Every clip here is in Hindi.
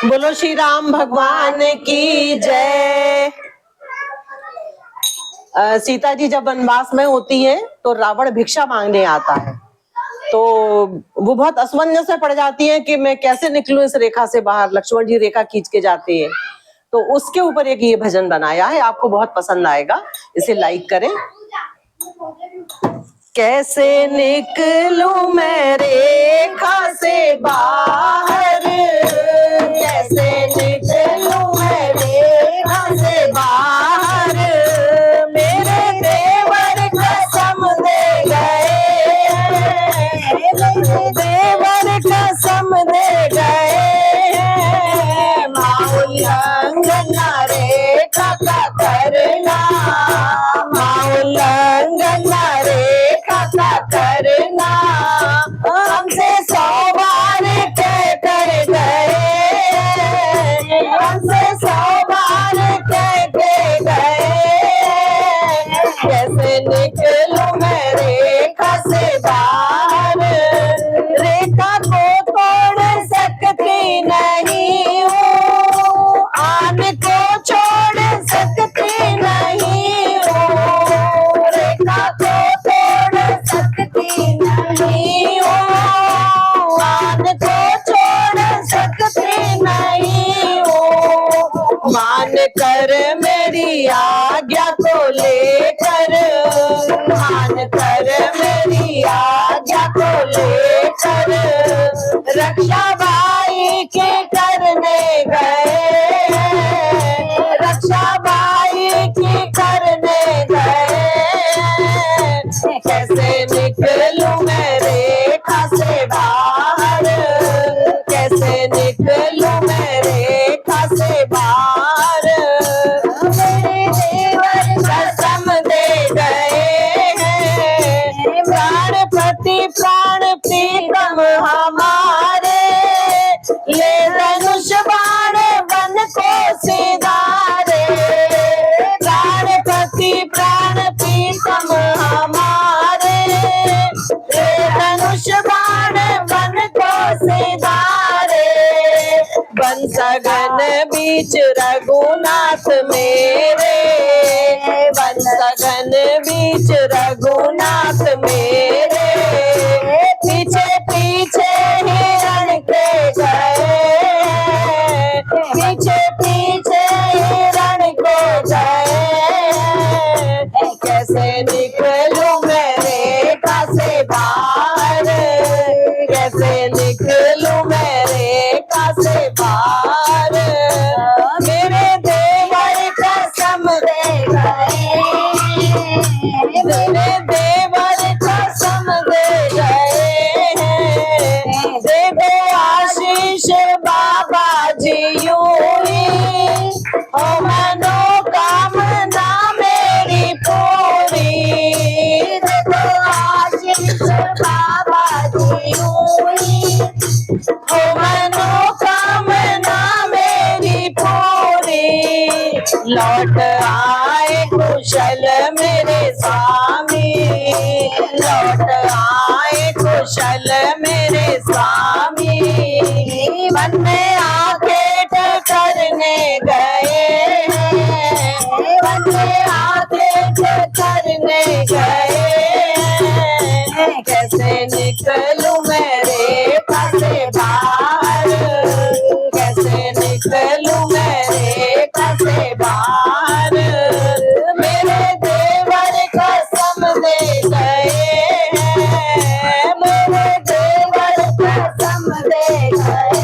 बोलो श्री राम भगवान की जय। सीता जी जब वनवास में होती है तो रावण भिक्षा मांगने आता है, तो वो बहुत असमंजस में पड़ जाती है कि मैं कैसे निकलूं इस रेखा से बाहर। लक्ष्मण जी रेखा खींच के जाते हैं, तो उसके ऊपर एक ये भजन बनाया है, आपको बहुत पसंद आएगा, इसे लाइक करें। कैसे निकलूं मैं रेखा से बाहर, कैसे निकलूं मैं रेखा से बाहर, मेरे देवर कसम दे गए, मेरे देवर कसम दे गए, माँ उल्लंघन रेखा का करना, माँ उल्लंघन रेखा का करना, हमसे 100 बार कह कर गए, हमसे 100 बार कह के गए, कैसे निकलूं मैं रेखा से बाहर, रेखा को तोड़ सकती नहीं हूँ, आन को छोड़ सकती नहीं हूँ, रेखा को तोड़ सकती नहीं हूँ, आन को छोड़ सकती नहीं हूँ, मान कर मेरी आज्ञा को लेकर, मान कर मेरी आज्ञा को लेकर, रक्षा बाई के करने गए, रक्षा बाई की करने गए, कैसे निकलूं मैं रेखा से बाहर, कैसे निकलूं मैं रेखा से बाहर, मेरे देवर कसम दे गए हैं, प्राणपति प्राण प्रीतम हमारे, ले धनुष बाण बन को सिधारे, प्राणपति प्राण प्रीतम हमारे, ले धनुष बाण बन को सिधारे, बन सगन बीच रघुनाथ मेरे, बन सगन बीच रघुनाथ मेरे, पीछे पीछे हिरण के गए, पीछे पीछे हिरण को गए, कैसे निकलूं मैं रेखा से बाहर, कैसे निकलूं मैं रेखा से बाहर, मेरे देवर कसम दे गए, मेरे देवर कसम दे गए, दे दो आशीष बाबा जी यूं ही, ओ मनोकामना मेरी पूरी, दे दो आशीष बाबा जी यूं ही, ओ मनोकामना मेरी पूरी, लौट आए कुशल मेरे स्वामी, लौट आए कुशल मेरे स्वामी, मन में आके करने गए, मन में आके करने गए, कैसे निकलूं मैं रेखा से बाहर, कैसे निकलूं मैं रेखा से बाहर, मेरे देवर कसम दे गए, मेरे देवर कसम दे गए,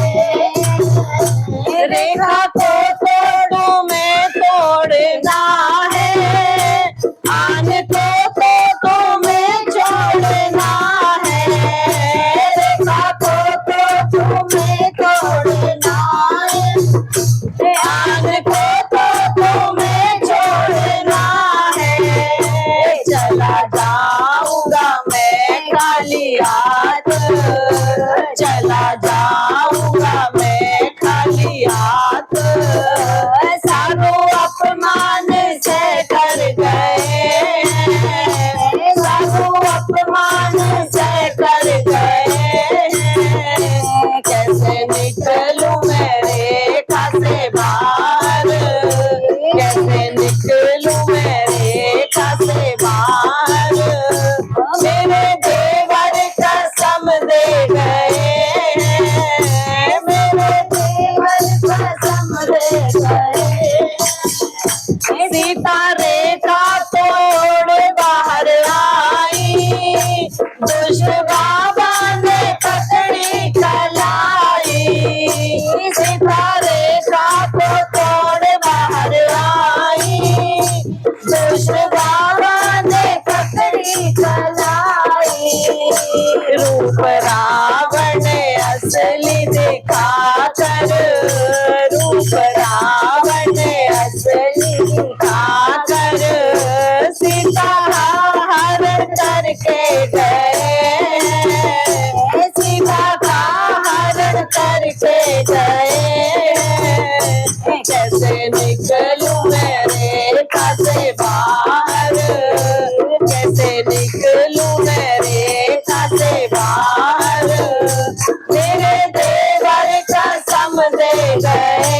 मेरे देवर कसम दे गए,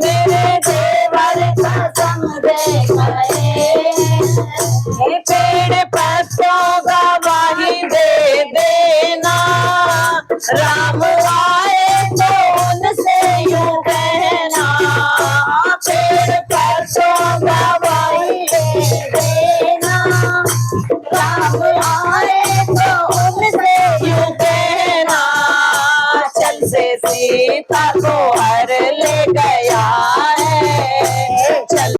मेरे देवर कसम दे गए। पेड़ पत्तों गवाही दे देना, राम आए तो उनसे यूं कहना। पेड़ पत्तों गवाही दे देना, राम